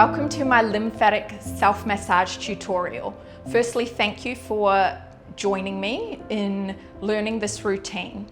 Welcome to my lymphatic self-massage tutorial. Firstly, thank you for joining me in learning this routine.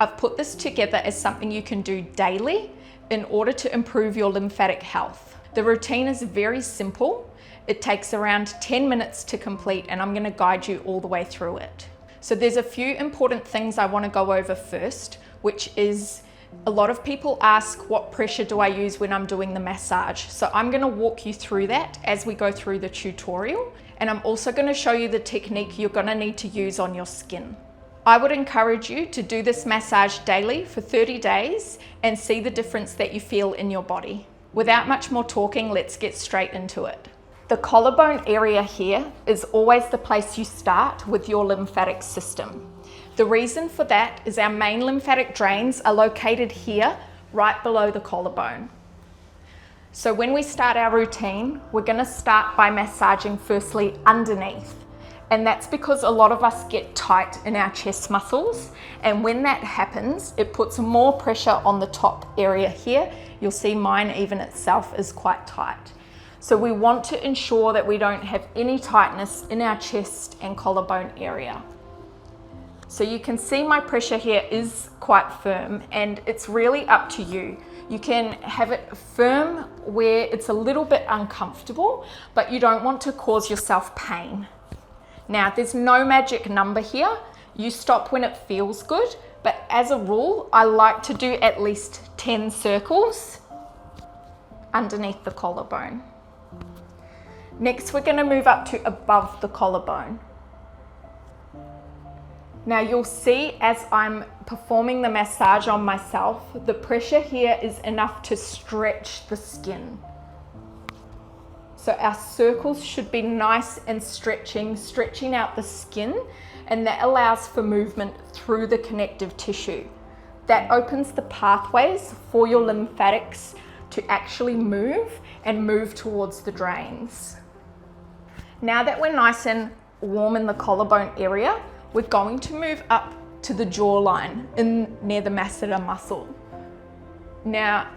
I've put this together as something you can do daily in order to improve your lymphatic health. The routine is very simple. It takes around 10 minutes to complete, and I'm going to guide you all the way through it. So there's a few important things I want to go over first, which is a lot of people ask, what pressure do I use when I'm doing the massage? So I'm going to walk you through that as we go through the tutorial, and I'm also going to show you the technique you're going to need to use on your skin. I would encourage you to do this massage daily for 30 days and see the difference that you feel in your body. Without much more talking, let's get straight into it. The collarbone area here is always the place you start with your lymphatic system. The reason for that is our main lymphatic drains are located here, right below the collarbone. So when we start our routine, we're going to start by massaging firstly underneath. And that's because a lot of us get tight in our chest muscles. And when that happens, it puts more pressure on the top area here. You'll see mine even itself is quite tight. So we want to ensure that we don't have any tightness in our chest and collarbone area. So you can see my pressure here is quite firm, and it's really up to you. You can have it firm where it's a little bit uncomfortable, but you don't want to cause yourself pain. Now, there's no magic number here. You stop when it feels good, but as a rule, I like to do at least 10 circles underneath the collarbone. Next, we're going to move up to above the collarbone. Now you'll see as I'm performing the massage on myself, the pressure here is enough to stretch the skin. So our circles should be nice and stretching out the skin, and that allows for movement through the connective tissue. That opens the pathways for your lymphatics to actually move towards the drains. Now that we're nice and warm in the collarbone area, we're going to move up to the jawline near the masseter muscle. Now,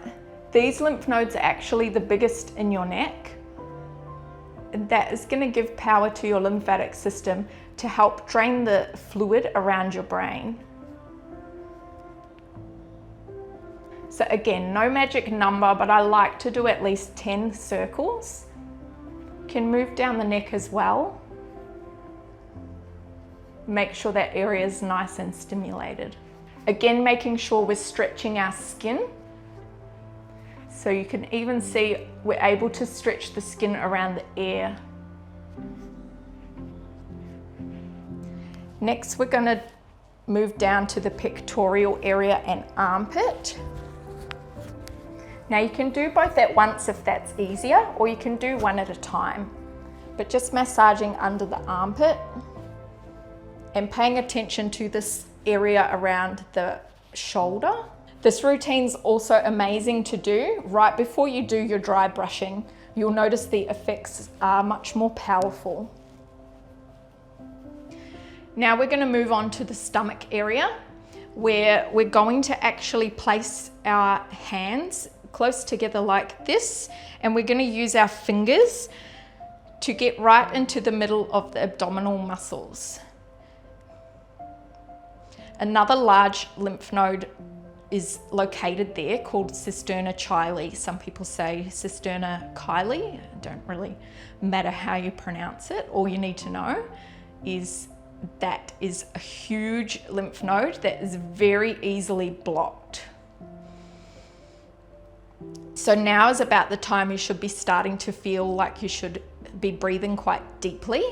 these lymph nodes are actually the biggest in your neck, and that is going to give power to your lymphatic system to help drain the fluid around your brain. So again, no magic number, but I like to do at least 10 circles. You can move down the neck as well. Make sure that area is nice and stimulated. Again, making sure we're stretching our skin. So you can even see we're able to stretch the skin around the ear. Next, we're going to move down to the pectoral area and armpit. Now you can do both at once if that's easier, or you can do one at a time. But just massaging under the armpit and paying attention to this area around the shoulder. This routine's also amazing to do right before you do your dry brushing. You'll notice the effects are much more powerful. Now we're going to move on to the stomach area, where we're going to actually place our hands close together like this, and we're going to use our fingers to get right into the middle of the abdominal muscles. Another large lymph node is located there called cisterna chyli. Some people say cisterna chyli. It don't really matter how you pronounce it. All you need to know is that is a huge lymph node that is very easily blocked. So now is about the time you should be starting to feel like you should be breathing quite deeply.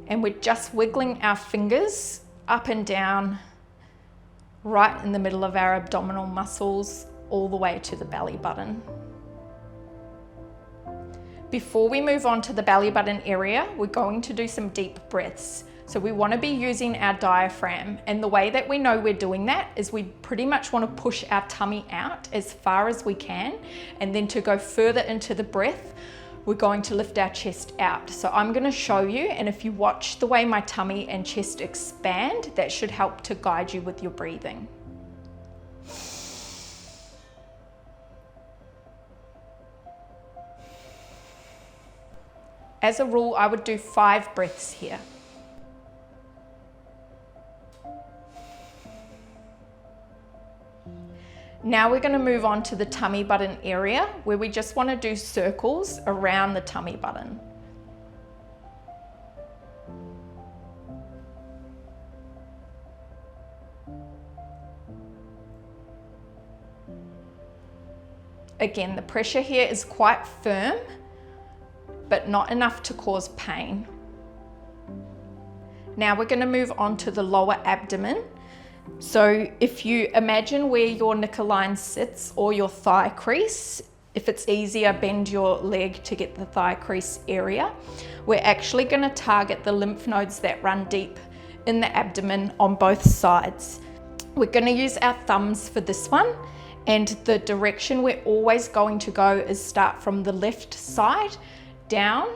And we're just wiggling our fingers up and down right in the middle of our abdominal muscles all the way to the belly button. Before we move on to the belly button area, we're going to do some deep breaths. So we want to be using our diaphragm, and the way that we know we're doing that is we pretty much want to push our tummy out as far as we can, and then to go further into the breath, we're going to lift our chest out. So I'm going to show you, and if you watch the way my tummy and chest expand, that should help to guide you with your breathing. As a rule, I would do 5 breaths here. Now we're going to move on to the tummy button area, where we just want to do circles around the tummy button. Again, the pressure here is quite firm, but not enough to cause pain. Now we're going to move on to the lower abdomen. So if you imagine where your knicker line sits or your thigh crease, if it's easier, bend your leg to get the thigh crease area. We're actually going to target the lymph nodes that run deep in the abdomen on both sides. We're going to use our thumbs for this one, and the direction we're always going to go is start from the left side down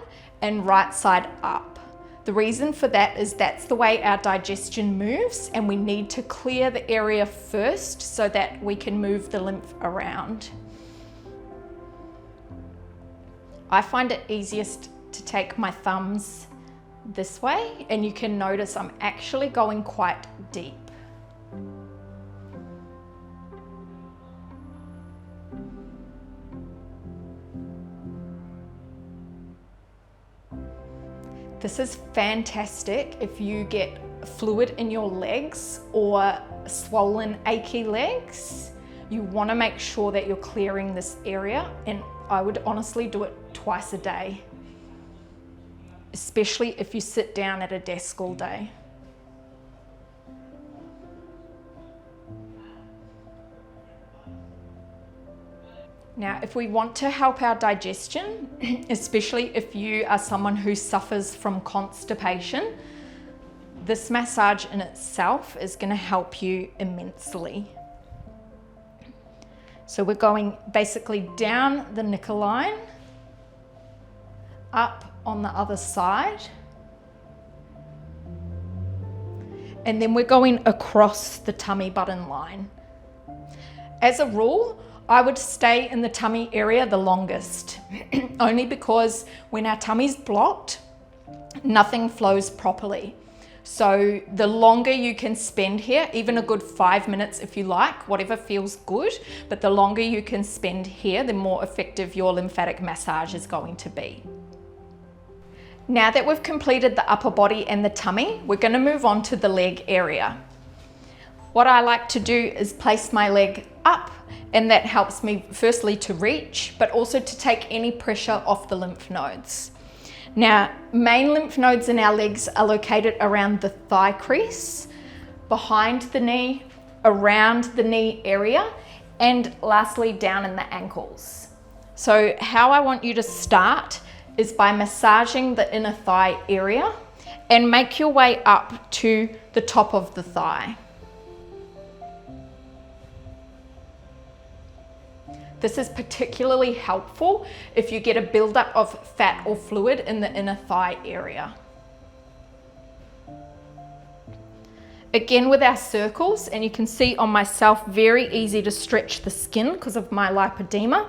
and right side up. The reason for that is that's the way our digestion moves, and we need to clear the area first so that we can move the lymph around. I find it easiest to take my thumbs this way, and you can notice I'm actually going quite deep. This is fantastic if you get fluid in your legs or swollen, achy legs. You want to make sure that you're clearing this area, and I would honestly do it twice a day, especially if you sit down at a desk all day. Now, if we want to help our digestion, especially if you are someone who suffers from constipation, this massage in itself is going to help you immensely. So we're going basically down the knicker line, up on the other side, and then we're going across the tummy button line. As a rule, I would stay in the tummy area the longest, only because when our tummy's blocked, nothing flows properly. So the longer you can spend here, even a good 5 minutes if you like, whatever feels good, but the longer you can spend here, the more effective your lymphatic massage is going to be. Now that we've completed the upper body and the tummy, we're going to move on to the leg area. What I like to do is place my leg up, and that helps me firstly to reach, but also to take any pressure off the lymph nodes. Now, main lymph nodes in our legs are located around the thigh crease, behind the knee, around the knee area, and lastly down in the ankles. So how I want you to start is by massaging the inner thigh area and make your way up to the top of the thigh. This is particularly helpful if you get a buildup of fat or fluid in the inner thigh area. Again with our circles, and you can see on myself, very easy to stretch the skin because of my lipedema.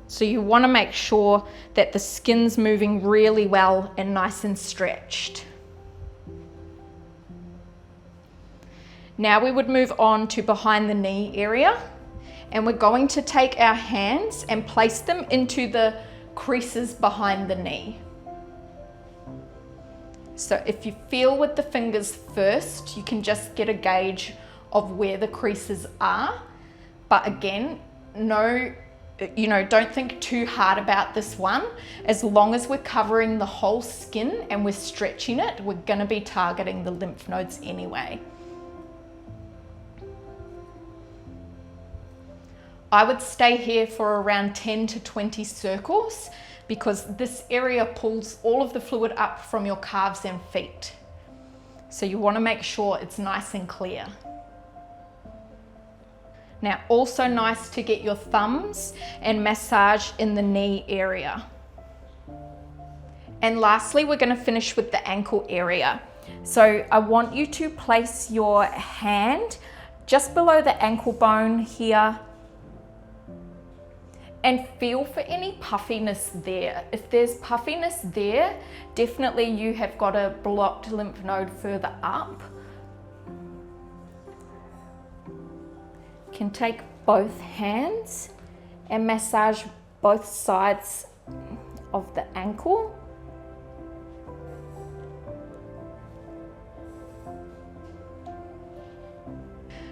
So you want to make sure that the skin's moving really well and nice and stretched. Now we would move on to behind the knee area. And we're going to take our hands and place them into the creases behind the knee. So if you feel with the fingers first, you can just get a gauge of where the creases are. But again, don't think too hard about this one. As long as we're covering the whole skin and we're stretching it, we're going to be targeting the lymph nodes anyway. I would stay here for around 10 to 20 circles because this area pulls all of the fluid up from your calves and feet. So you want to make sure it's nice and clear. Now, also nice to get your thumbs and massage in the knee area. And lastly, we're going to finish with the ankle area. So I want you to place your hand just below the ankle bone here, and feel for any puffiness there. If there's puffiness there, definitely you have got a blocked lymph node further up. You can take both hands and massage both sides of the ankle.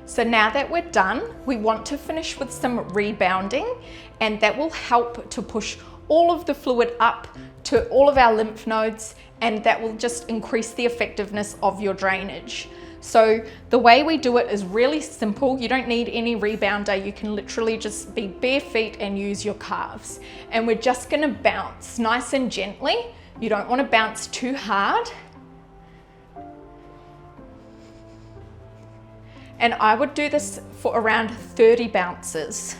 So now that we're done, we want to finish with some rebounding, and that will help to push all of the fluid up to all of our lymph nodes, and that will just increase the effectiveness of your drainage. So the way we do it is really simple. You don't need any rebounder. You can literally just be bare feet and use your calves. And we're just gonna bounce nice and gently. You don't wanna bounce too hard. And I would do this for around 30 bounces.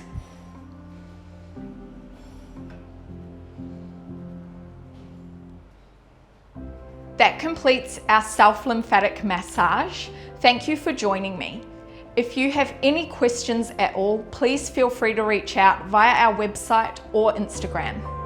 That completes our self-lymphatic massage. Thank you for joining me. If you have any questions at all, please feel free to reach out via our website or Instagram.